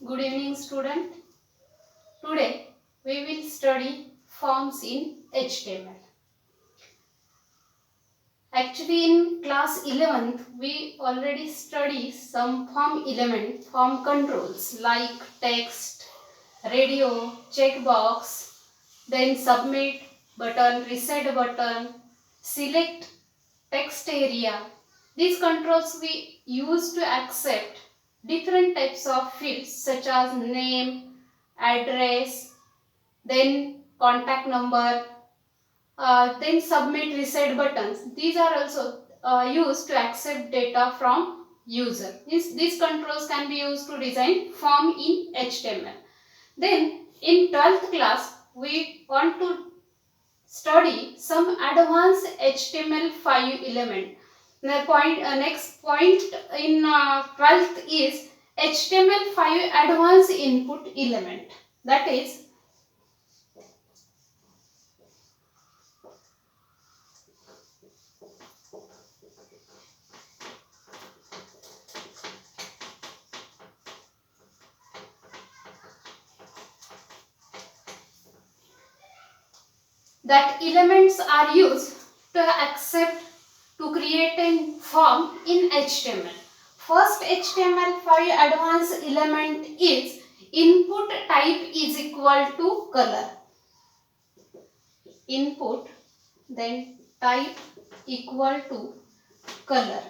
Good evening, student. Today we will study forms in HTML. Actually, in class 11th, we already study some form controls like text, radio, checkbox, then submit button, reset button, select text area. These controls we use to accept different types of fields such as name, address, then contact number, then submit reset buttons. These are also used to accept data from user. These controls can be used to design form in HTML. Then in 12th class we want to study some advanced HTML5 element. The next point in 12th is HTML5 advanced input element. That is, that elements are used to create a form in HTML. First HTML5 advanced element is input type is equal to color. Input, then type equal to color.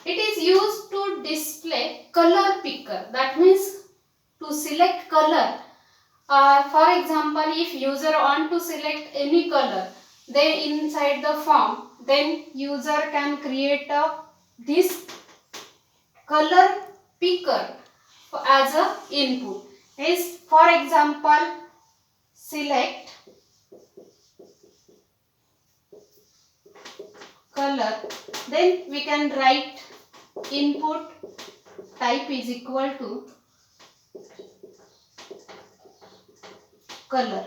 It is used to display color picker. That means to select color. For example, if user want to select any color, then inside the form, then user can create this color picker as a input. Is, for example, select color, then we can write input type is equal to color.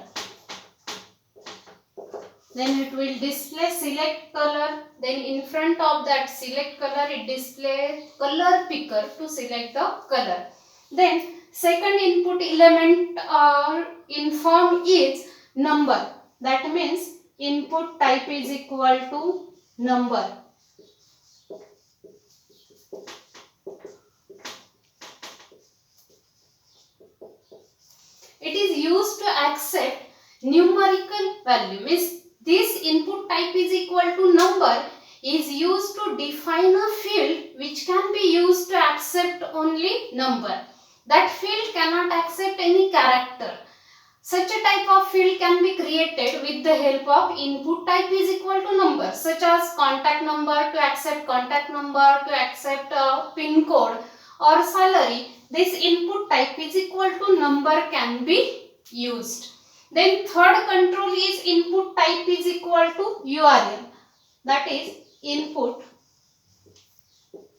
Then it will display select color, then in front of that select color it displays color picker to select the color. Then second input element in form is number. That means input type is equal to number. It is used to accept numerical value. Means this input type is equal to number is used to define a field which can be used to accept only number. That field cannot accept any character. Such a type of field can be created with the help of input type is equal to number, such as contact number to accept contact number, to accept pin code or salary. This input type is equal to number can be used. Then third control is input type is equal to URL. That is input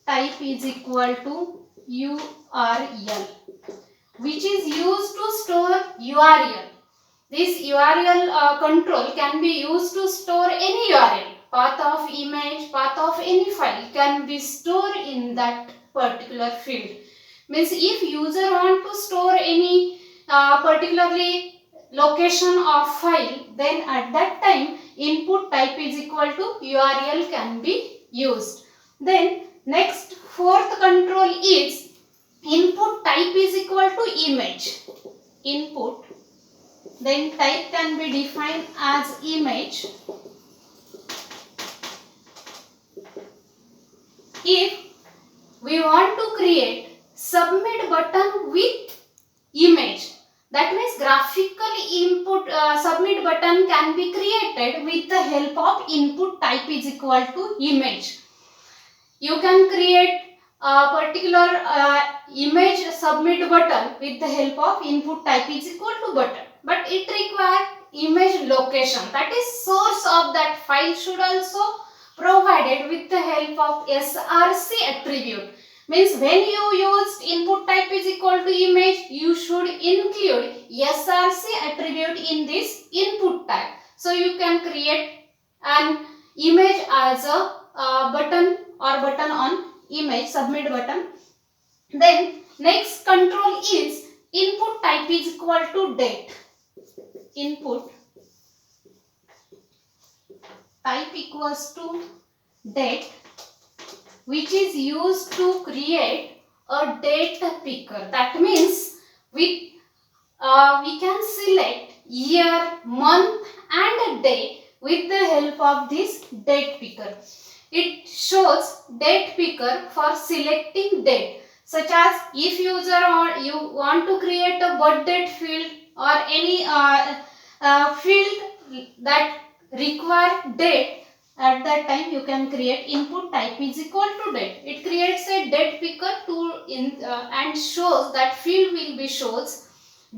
type is equal to URL, which is used to store URL. This URL control can be used to store any URL. Path of image, path of any file can be stored in that particular field. Means if user want to store any particularly location of file, then at that time input type is equal to URL can be used. Then next fourth control is input type is equal to image. Input, then type can be defined as image. If we want to create submit button with image, that means graphical input submit button can be created with the help of input type is equal to image. You can create a particular image submit button with the help of input type is equal to button, but it requires image location, that is source of that file should also provided with the help of src attribute. Means when you used input type is equal to image, you should include src attribute in this input type. So you can create an image as a button or button on image, submit button. Then next control is input type is equal to date. Input type equals to date, which is used to create a date picker. That means we can select year, month and day with the help of this date picker. It shows date picker for selecting date, such as if user or you want to create a birth date field or any field that require date, at that time you can create input type is equal to date. It creates a date picker and shows that field will be shows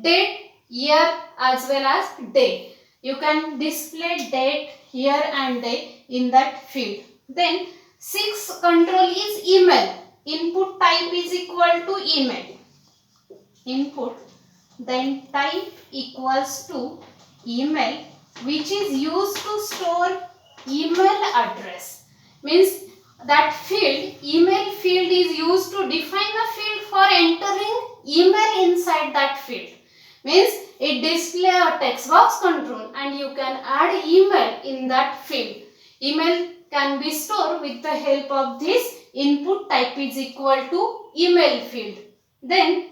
date, year as well as day. You can display date, year and day in that field. Then sixth control is email. Input type is equal to email. Input then type equals to email, which is used to store email address. Means that field, email field is used to define a field for entering email inside that field. Means it display a text box control and you can add email in that field. Email can be stored with the help of this input type is equal to email field. Then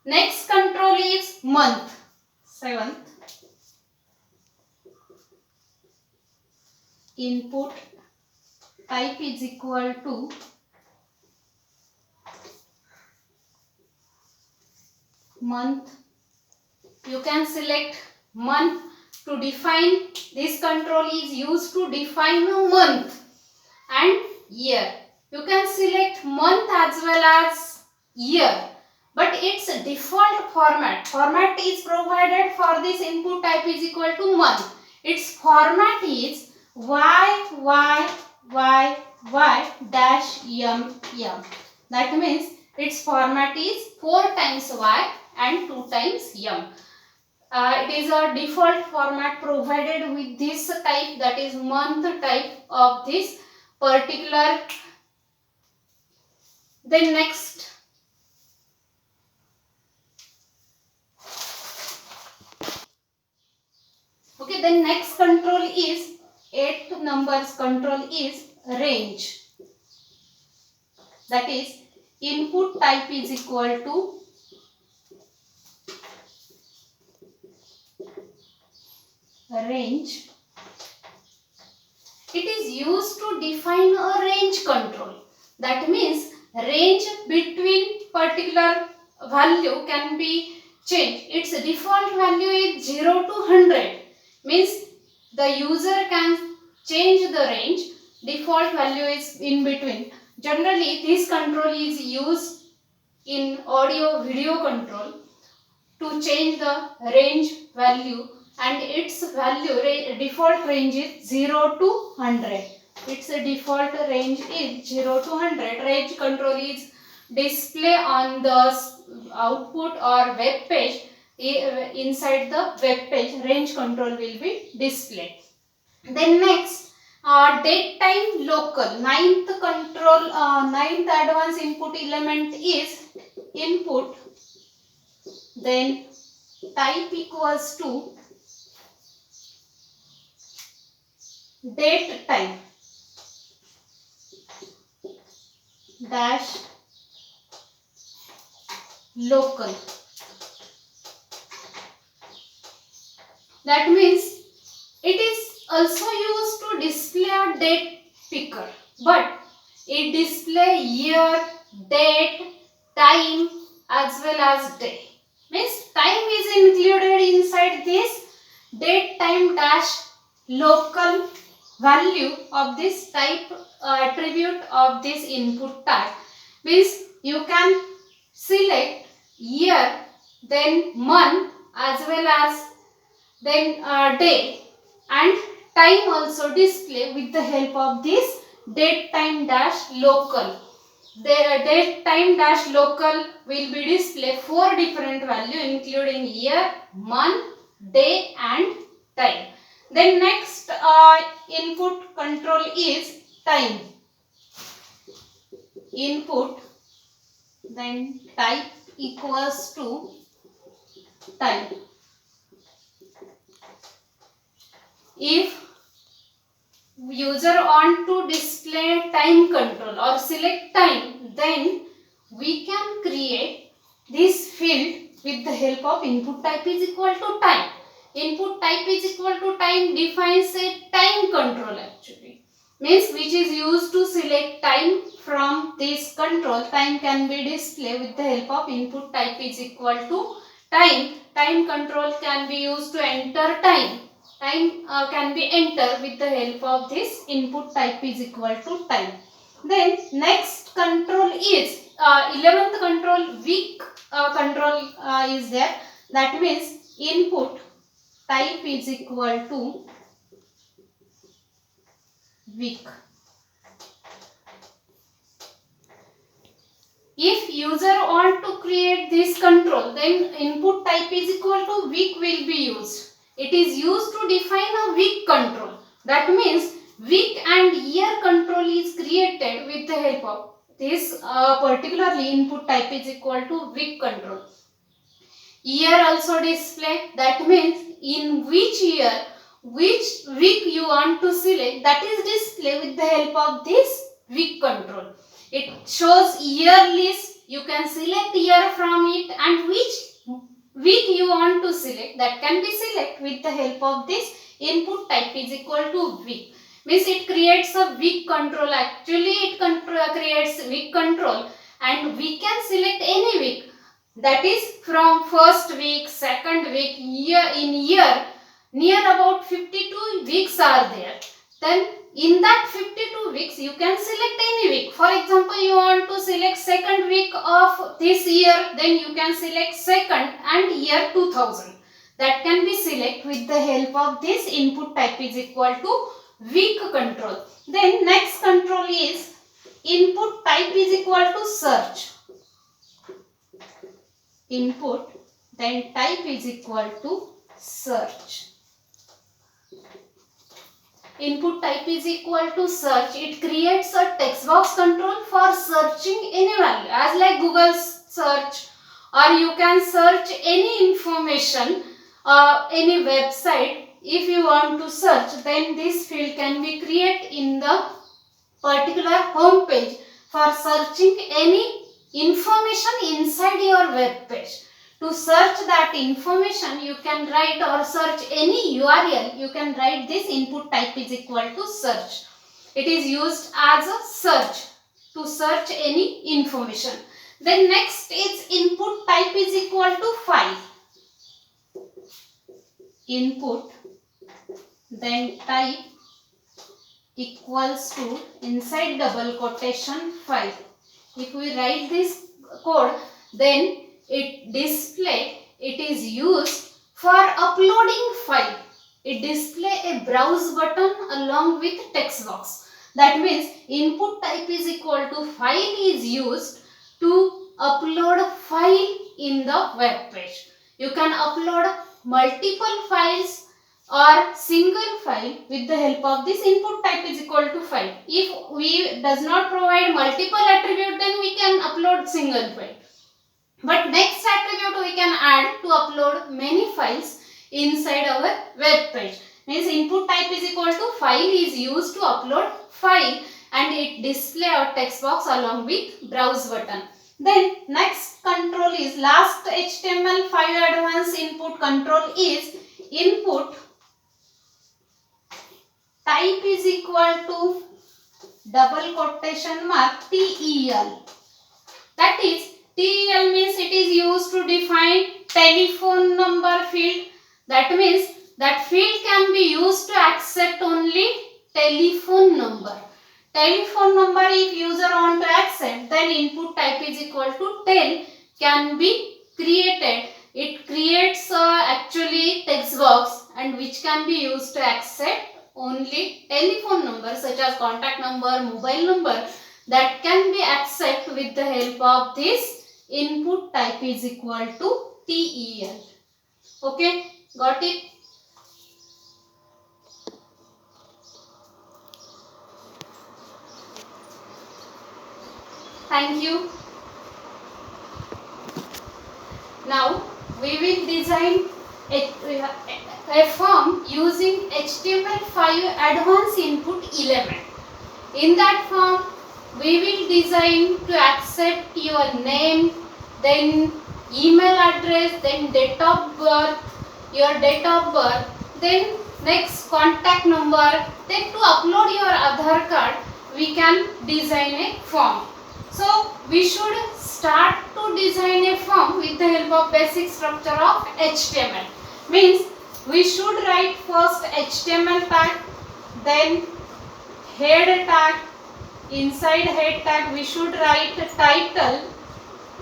next control is month. Seventh, input type is equal to month. You can select month to define. This control is used to define a month and year. You can select month as well as year, but its default format is provided for this input type is equal to month. Its format is y dash m. That means its format is 4 times y and 2 times m. It is a default format provided with this type, that is month type of this particular. Then next, okay, then next control is 8th numbers control is range. That is input type is equal to range. It is used to define a range control. That means range between particular value can be changed. Its default value is 0 to 100. Means the user can change the range. Default value is in between. Generally, this control is used in audio video control to change the range value, and its value default range is 0 to 100. Its default range is 0 to 100. Range control is display on the output or web page. Inside the web page, range control will be displayed. Then next, date time local. Ninth control, ninth advanced input element is input. Then type equals to date time dash local. That means it is also used to display a date picker, but it display year, date, time as well as day. Means time is included inside this date time dash local value of this type attribute of this input type. Means you can select year, then month as well as then day, and time also display with the help of this date time dash local. The date time dash local will be display 4 different value including year, month, day and time. Then next input control is time. Input, then type equals to time. If user want to display time control or select time, then we can create this field with the help of input type is equal to time. Input type is equal to time defines a time control actually. Means which is used to select time from this control. Time can be displayed with the help of input type is equal to time. Time control can be used to enter time. Time can be entered with the help of this input type is equal to time. Then next control is 11th control, weak control is there. That means input type is equal to weak. If user want to create this control, then input type is equal to weak will be used. It is used to define a weak control. That means weak and year control is created with the help of this particularly input type is equal to weak control. Year also display, that means in which year, which week you want to select, that is display with the help of this week control. It shows year list, you can select year from it, and which week you want to select, that can be select with the help of this input type is equal to week. Means it creates a week control. Actually it creates week control, and we can select any week, that is from first week, second week, year near about 52 weeks are there. Then in that 52 weeks you can select any week. For example, you want to select second week of this year, then you can select second and year 2000. That can be select with the help of this input type is equal to week control. Then next control is input type is equal to search. Input, then type is equal to search. Input type is equal to search. It creates a text box control for searching any value, as like Google search, or you can search any information, any website. If you want to search, then this field can be created in the particular home page for searching any information inside your web page. To search that information, you can write, or search any URL, you can write this input type is equal to search. It is used as a search to search any information. Then next is input type is equal to file. Input, then type equals to inside double quotation file. If we write this code, then it display, it is used for uploading file. It display a browse button along with text box. That means input type is equal to file is used to upload file in the web page. You can upload multiple files or single file with the help of this input type is equal to file. If we does not provide multiple attribute, then we can upload single file. But next attribute we can add to upload many files inside our web page. Means input type is equal to file is used to upload file, and it display a text box along with browse button. Then next control is last HTML5 advanced input control is input type is equal to double quotation mark TEL. That is, TEL means it is used to define telephone number field. That means that field can be used to accept only telephone number. Telephone number if user want to accept, then input type is equal to tel can be created. It creates actually text box, and which can be used to accept only telephone number such as contact number, mobile number, that can be accepted with the help of this input type is equal to TEL. Okay, got it? Thank you. Now we will design a form using HTML5 advanced input element. In that form we will design to accept your name, then email address, then date of birth, your date of birth, then next contact number, then to upload your Aadhaar card we can design a form. So we should start to design a form with the help of basic structure of HTML. Means we should write first HTML tag, then head tag. Inside head tag we should write title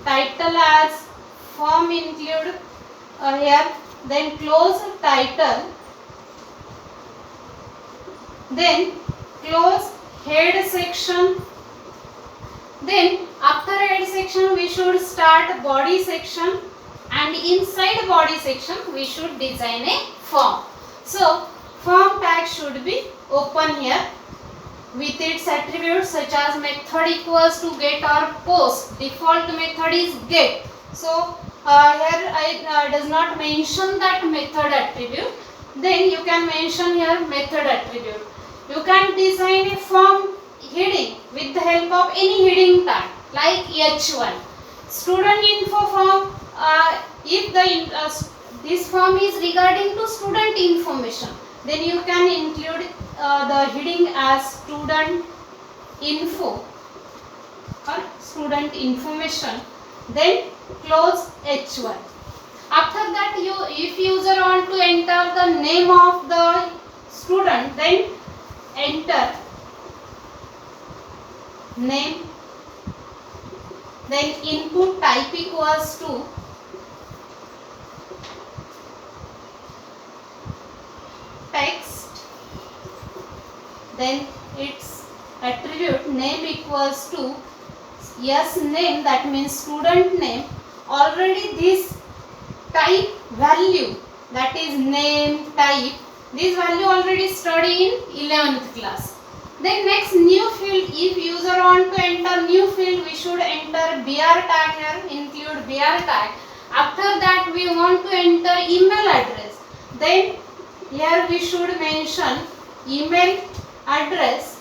as form include here, then close title, then close head section, then after head section we should start body section, and inside body section we should design a form. So form tag should be open here with its attributes such as method equals to get or post. Default method is get. So here I does not mention that method attribute. Then you can mention here method attribute. You can design a form heading with the help of any heading tag like H1. Student info form. If this form is regarding to student information, then you can include the heading as student info or student information, then close H1. After that, if user want to enter the name of the student, then enter name, then input type equals to text, then its attribute name equals to yes name, that means student name. Already this type value, that is name type, this value already studied in 11th class. Then next new field, if user want to enter new field, we should enter BR tag here, include BR tag. After that we want to enter email address, then here we should mention email address,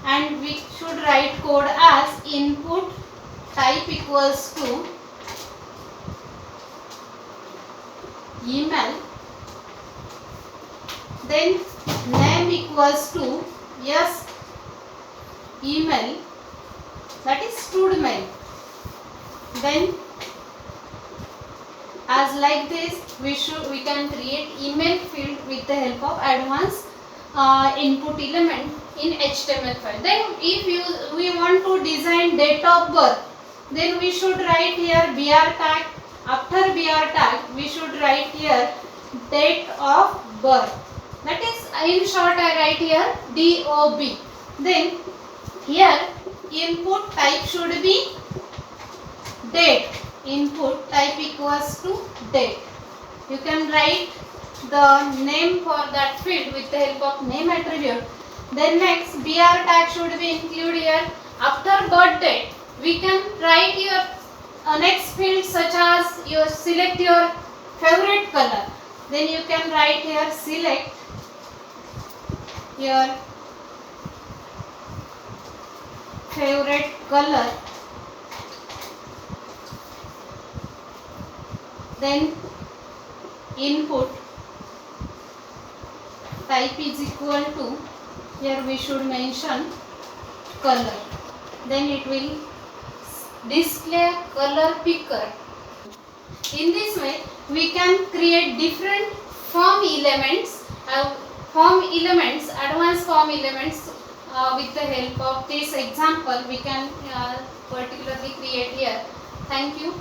and we should write code as input type equals to email, then name equals to yes email, that is studmail. Then as like this we can create email field with the help of advanced input element in HTML5. Then if we want to design date of birth, then we should write here BR tag. After BR tag we should write here date of birth, that is in short I write here DOB. Then here input type should be date, input type equals to date. You can write the name for that field with the help of name attribute. Then next BR tag should be included here. After birth date we can write your next field such as you select your favorite color. Then you can write here select your favorite color, then input type is equal to, here we should mention color, then it will display color picker. In this way we can create different form elements, advanced form elements with the help of this example we can particularly create here. Thank you.